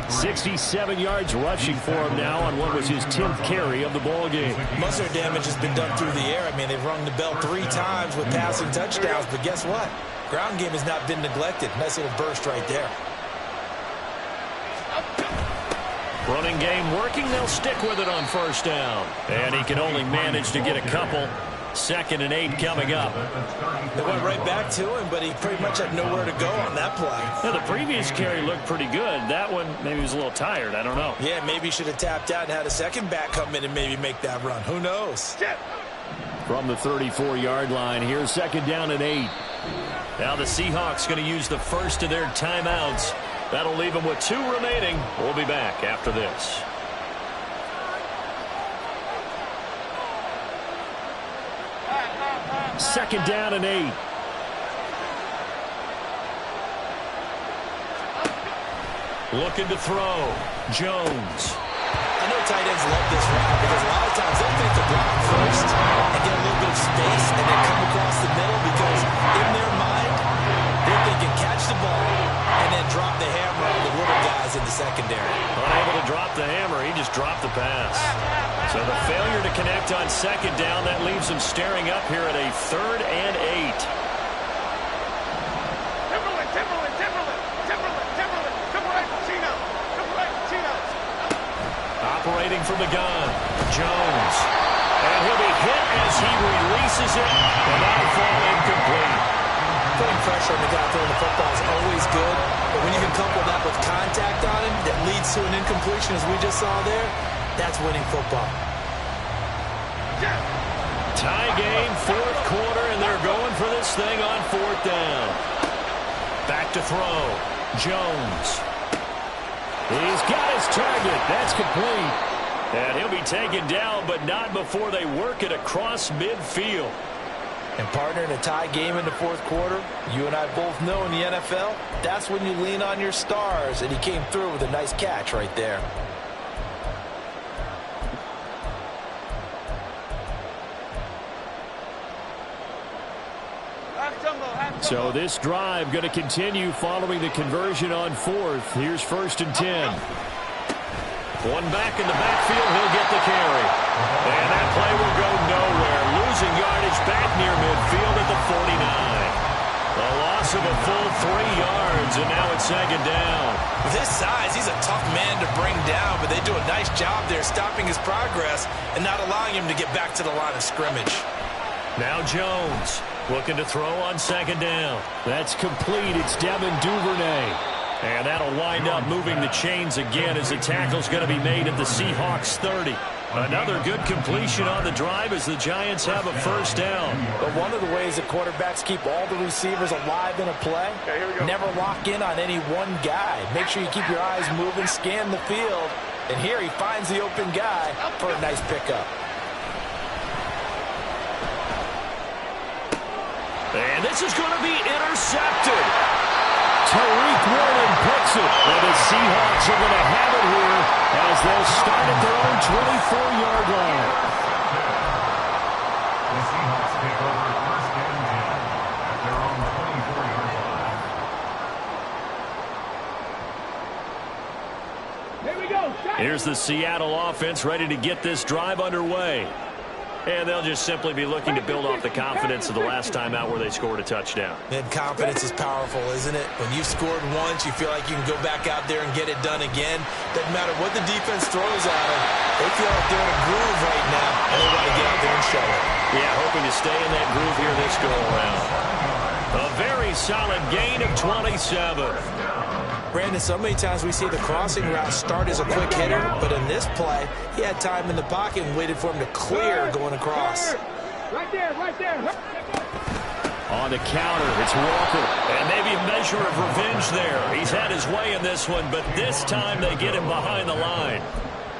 67 yards rushing for him now on what was his 10th carry of the ball game. Most of their damage has been done through the air. I mean, they've rung the bell 3 times with passing touchdowns, but guess what? Ground game has not been neglected. Nice little burst right there. Running game working. They'll stick with it on first down. And he can only manage to get a couple. 2nd and 8 coming up. They went right back to him, but he pretty much had nowhere to go on that play. Yeah, the previous carry looked pretty good. That one, maybe he was a little tired. I don't know. Yeah, maybe he should have tapped out and had a second back come in and maybe make that run. Who knows? From the 34-yard line, here's 2nd down and 8. Now the Seahawks going to use the first of their timeouts. That'll leave them with 2 remaining. We'll be back after this. Second down and 8. Looking to throw. Jones. I know tight ends love this route because a lot of times they'll think the block first and get a little bit of space and then come across the middle because in their mind, they're thinking catch the ball and then drop the hammer on the little guys in the secondary. Unable to drop the hammer, he just dropped the pass. So the failure to connect on 2nd down, that leaves him staring up here at a 3rd and 8. Operating from the gun, Jones. And he'll be hit as he releases it, and that'll fall incomplete. Putting pressure on the guy throwing the football is always good, but when you can couple that with contact on him that leads to an incompletion as we just saw there, that's winning football. Tie game, 4th quarter, and they're going for this thing on 4th down. Back to throw. Jones. He's got his target. That's complete. And he'll be taken down, but not before they work it across midfield. And partner, in a tie game in the 4th quarter, you and I both know in the NFL, that's when you lean on your stars, and he came through with a nice catch right there. So this drive going to continue following the conversion on 4th. Here's 1st and 10. One back in the backfield, he'll get the carry. And that play will go nowhere. Losing yardage back near midfield at the 49. A loss of a full 3 yards, and now it's 2nd down. With his size, he's a tough man to bring down, but they do a nice job there stopping his progress and not allowing him to get back to the line of scrimmage. Now Jones looking to throw on 2nd down. That's complete. It's Devin Duvernay. And that'll wind up moving the chains again as the tackle's going to be made at the Seahawks 30. Another good completion on the drive as the Giants have a 1st down. But one of the ways that quarterbacks keep all the receivers alive in a play, never lock in on any one guy. Make sure you keep your eyes moving, scan the field. And here he finds the open guy for a nice pickup. And this is going to be intercepted. Tariq Woolen picks it. And the Seahawks are going to have it here as they'll start at their own 24-yard line. The Seahawks take over 1st and 10 at their own 24-yard line. Here we go. Here's the Seattle offense ready to get this drive underway. And they'll just simply be looking to build off the confidence of the last time out where they scored a touchdown. And confidence is powerful, isn't it? When you've scored once, you feel like you can go back out there and get it done again. Doesn't matter what the defense throws at them. They feel like they're in a groove right now, and they want to get out there and show it. Yeah, hoping to stay in that groove here this go-around. A very solid gain of 27. Brandon, so many times we see the crossing route start as a quick hitter, but in this play, he had time in the pocket and waited for him to clear going across. Right there, right there. On the counter, it's Walker. And maybe a measure of revenge there. He's had his way in this one, but this time they get him behind the line.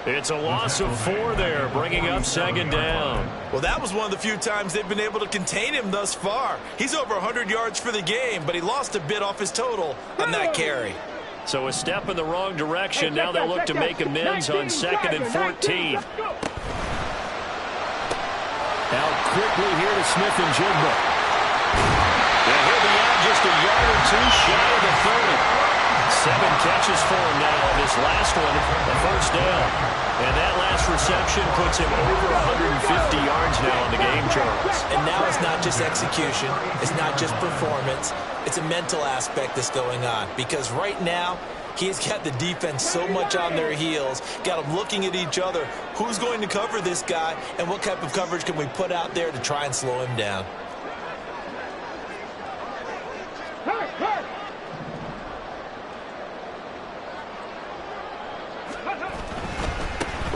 It's a loss of 4 there, bringing up 2nd down. Well, that was one of the few times they've been able to contain him thus far. He's over 100 yards for the game, but he lost a bit off his total on that carry. So a step in the wrong direction. Now they'll look to make amends on 2nd and 14. Now quickly here to Smith and Jigba. And he'll be out just a yard or 2 shy of the 30. 7 catches for him now on this last one, a 1st down. And that last reception puts him over 150 yards now on the game, Charles. And now it's not just execution. It's not just performance. It's a mental aspect that's going on. Because right now, he's got the defense so much on their heels, got them looking at each other. Who's going to cover this guy, and what type of coverage can we put out there to try and slow him down?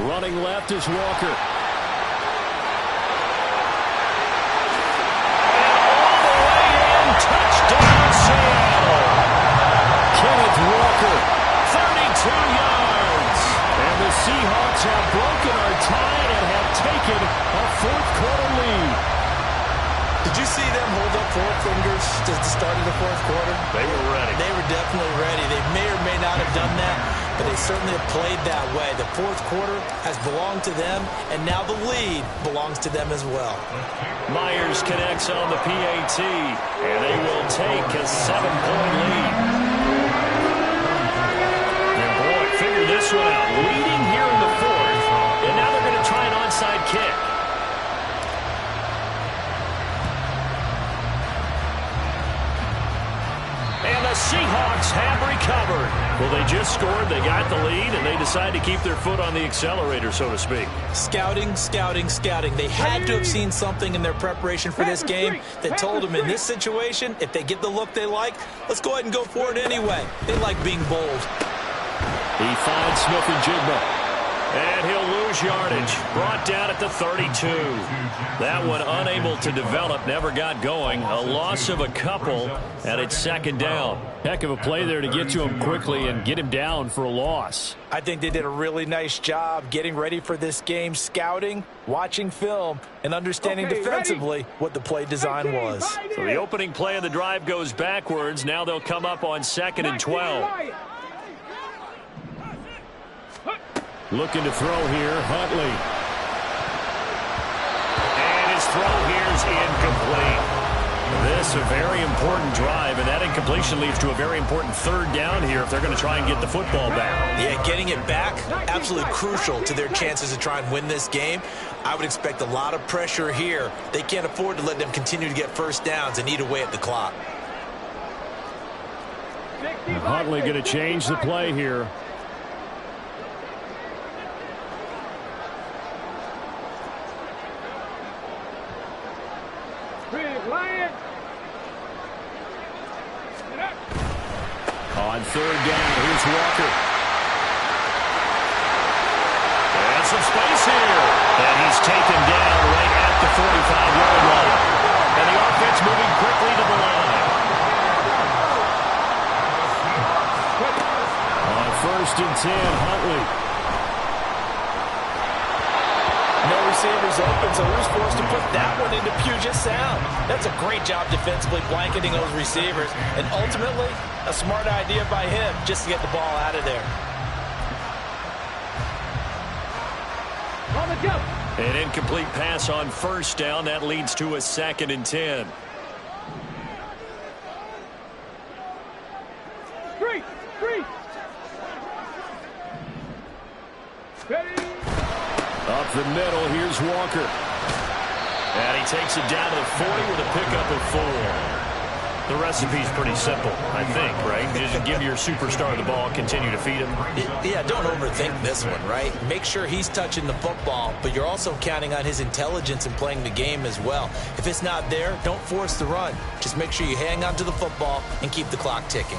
Running left is Walker. And all the way in, touchdown Seattle. Kenneth Walker, 32 yards. And the Seahawks have broken our tie and have taken a 4th-quarter lead. Did you see them hold up 4 fingers to the start of the 4th quarter? They were ready. They were definitely ready. They may or may not have done that, but they certainly have played that way. The 4th quarter has belonged to them, and now the lead belongs to them as well. Myers connects on the PAT, and they will take a 7-point lead. And boy, figure this one out. Leading here in the 4th, and now they're going to try an onside kick. And the Seahawks have recovered. Well, they just scored, they got the lead, and they decide to keep their foot on the accelerator, so to speak. Scouting, scouting, scouting. They had to have seen something in their preparation for this game that told them in this situation, if they get the look they like, let's go ahead and go for it anyway. They like being bold. He finds Smith and Jigba. And he'll lose yardage. Brought down at the 32. That one unable to develop, never got going. A loss of a couple, and it's 2nd down. Heck of a play there to get to him quickly and get him down for a loss. I think they did a really nice job getting ready for this game, scouting, watching film, and understanding defensively what the play design was. So the opening play of the drive goes backwards. Now they'll come up on 2nd and 12. Looking to throw here, Huntley. And his throw here is incomplete. This a very important drive, and that incompletion leads to a very important 3rd down here if they're going to try and get the football back. Yeah, getting it back, absolutely crucial to their chances to try and win this game. I would expect a lot of pressure here. They can't afford to let them continue to get 1st downs and eat away at the clock. And Huntley going to change the play here. On 3rd down, here's Walker. And some space here. And he's taken down right at the 45-yard line. And the offense moving quickly to the line. On 1st and 10, Huntley. No receivers open, so who's forced to put that one into Puget Sound? That's a great job defensively blanketing those receivers, and ultimately a smart idea by him just to get the ball out of there. An incomplete pass on 1st down. That leads to a 2nd and 10. Up the middle, here's Walker. And he takes it down to the 40 with a pickup of 4. The recipe's pretty simple, I think, right? Just give your superstar the ball, continue to feed him. Yeah, don't overthink this one, right? Make sure he's touching the football, but you're also counting on his intelligence in playing the game as well. If it's not there, don't force the run. Just make sure you hang on to the football and keep the clock ticking.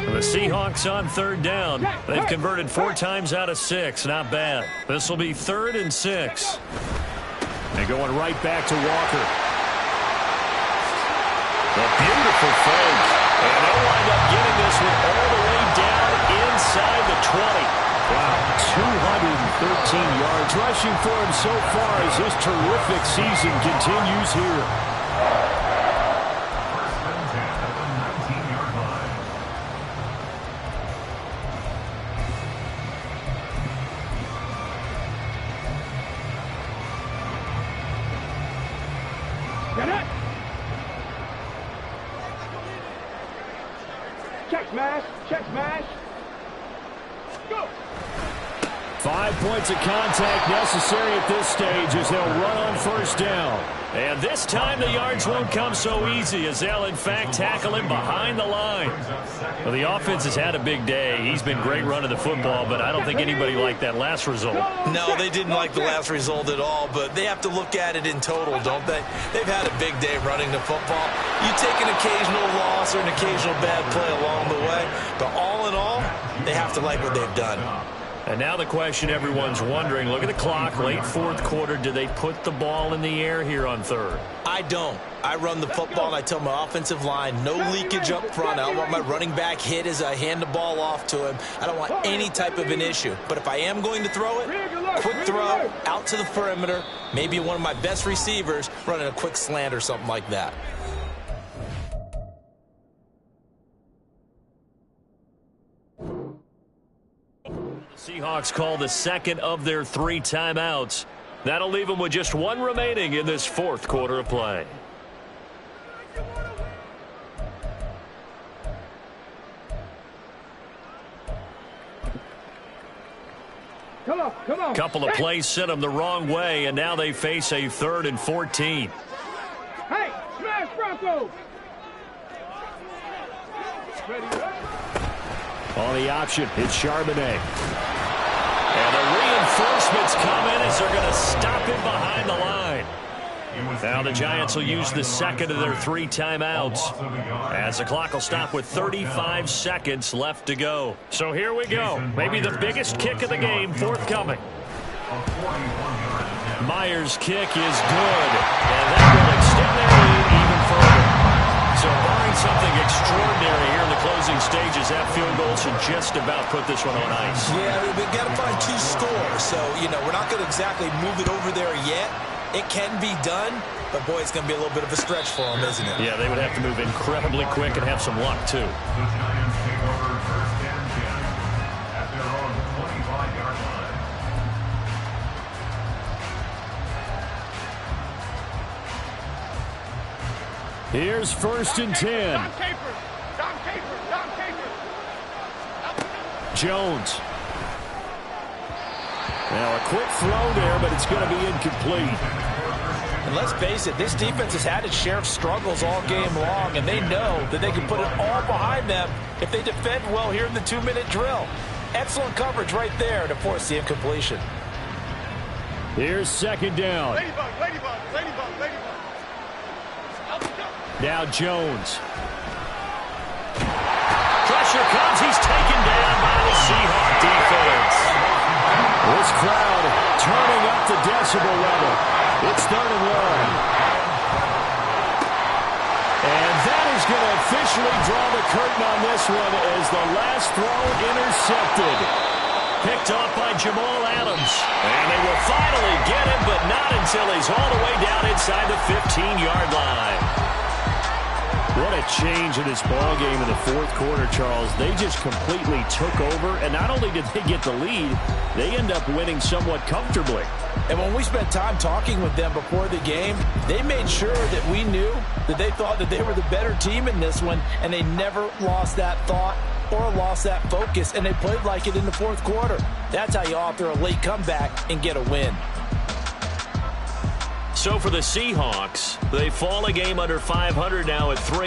The Seahawks on third down. They've converted 4 times out of 6. Not bad. This will be 3rd and 6. And going right back to Walker. A beautiful fake. And they'll wind up getting this one all the way down inside the 20. Wow, 213 yards rushing for him so far as this terrific season continues here. Get it! Check smash! Check smash! Go! 5 points of contact necessary at this stage as they'll run on first down. And this time the yards won't come so easy as they'll, in fact, tackle him behind the line. Well, the offense has had a big day. He's been great running the football, but I don't think anybody liked that last result. No, they didn't like the last result at all, but they have to look at it in total, don't they? They've had a big day running the football. You take an occasional loss or an occasional bad play along the way, but all in all, they have to like what they've done. And now the question everyone's wondering, look at the clock, late 4th quarter, do they put the ball in the air here on 3rd? I don't. I run the football, and I tell my offensive line, no leakage up front. I don't want my running back hit as I hand the ball off to him. I don't want any type of an issue. But if I am going to throw it, quick throw, out to the perimeter, maybe one of my best receivers running a quick slant or something like that. Seahawks call the second of their 3 timeouts. That'll leave them with just 1 remaining in this 4th quarter of play. Come on, come on. Couple of plays sent them the wrong way, and now they face a 3rd and 14. Hey, smash Broncos! On the option, it's Charbonnet. And the reinforcements come in as they're going to stop him behind the line. Now the Giants will use the second of their 3 timeouts as the clock will stop with 35 seconds left to go. So here we go. Maybe the biggest kick of the game forthcoming. Myers' kick is good, and that will extend their lead even further. So barring something extraordinary here in the closing stages, that field goal should just about put this one on ice. Yeah, we've got to find 2 scores. So, we're not going to exactly move it over there yet. It can be done, but, boy, it's going to be a little bit of a stretch for them, isn't it? Yeah, they would have to move incredibly quick and have some luck, too. The Giants take over 1st and 10 at their own 25-yard line. Here's 1st and 10. Dom Capers. Jones. Now a quick throw there, but it's going to be incomplete. And let's face it, this defense has had its share of struggles all game long, and they know that they can put it all behind them if they defend well here in the 2-minute drill. Excellent coverage right there to force the incompletion. Here's 2nd down. Ladybug. Now Jones. Pressure comes. He's taken down by the Seahawk defense. This crowd turning up the decibel level. It's 3rd and 1. And that is going to officially draw the curtain on this one as the last throw intercepted. Picked off by Jamal Adams. And they will finally get him, but not until he's all the way down inside the 15-yard line. What a change in this ball game in the 4th quarter, Charles. They just completely took over, and not only did they get the lead, they end up winning somewhat comfortably. And when we spent time talking with them before the game, they made sure that we knew that they thought that they were the better team in this one, and they never lost that thought or lost that focus, and they played like it in the 4th quarter. That's how you author a late comeback and get a win. So for the Seahawks, they fall a game under 500 now at 3.